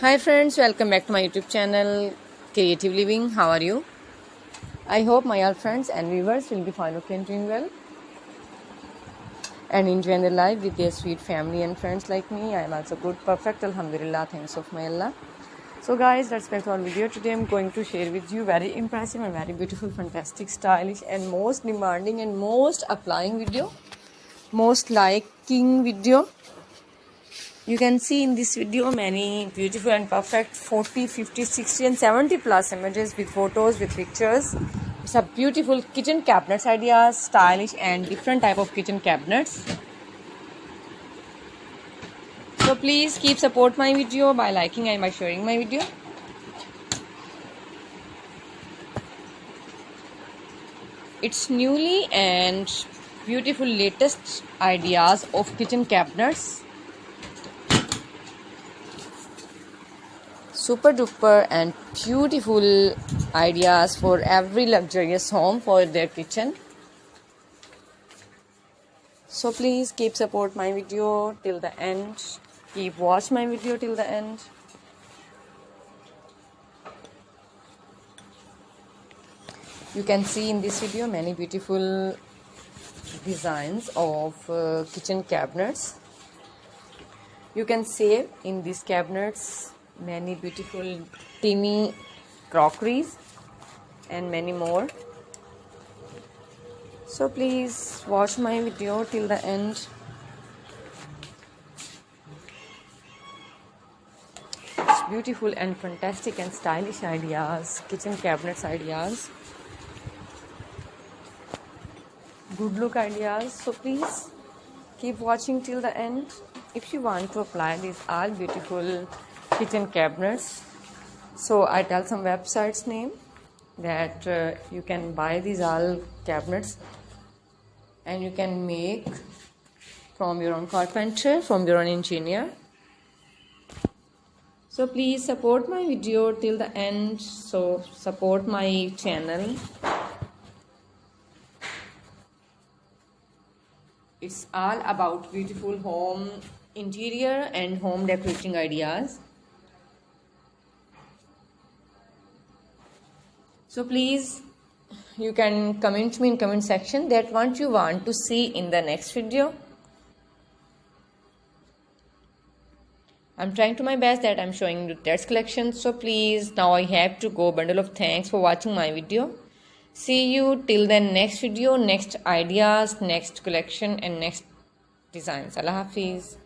Hi friends, welcome back to my YouTube channel Creative Living. How are you? I hope my all friends and viewers will be fine, okay, and doing well and enjoying their life with their sweet family and friends like me. I am also good, perfect, alhamdulillah, thanks of my Allah. So guys, let's back to our video. Today I'm going to share with you very impressive and very beautiful, fantastic, stylish and most demanding and most applying video, most liking video. You can see in this video many beautiful and perfect 40, 50, 60 and 70 plus images with photos, with pictures. It's a beautiful kitchen cabinets ideas, stylish and different type of kitchen cabinets. So please keep support my video by liking and by sharing my video. It's newly and beautiful latest ideas of kitchen cabinets. Super duper and beautiful ideas for every luxurious home for their kitchen. So please keep support my video till the end. Keep watch my video till the end. You can see in this video many beautiful designs of kitchen cabinets. You can save in these cabinets many beautiful teeny crockeries and many more. So please watch my video till the end. It's beautiful and fantastic and stylish ideas, kitchen cabinets ideas, good look ideas. So please keep watching till the end if you want to apply these all beautiful kitchen cabinets. So I tell some websites name that you can buy these all cabinets and you can make from your own carpenter, from your own engineer. So please support my video till the end. So support my channel. It's all about beautiful home interior and home decorating ideas. So please, you can comment me in comment section that what you want to see in the next video. I'm trying to my best that I'm showing you test collection. So please, now I have to go. Bundle of thanks for watching my video. See you till the next video, next ideas, next collection and next designs. Allah Hafiz.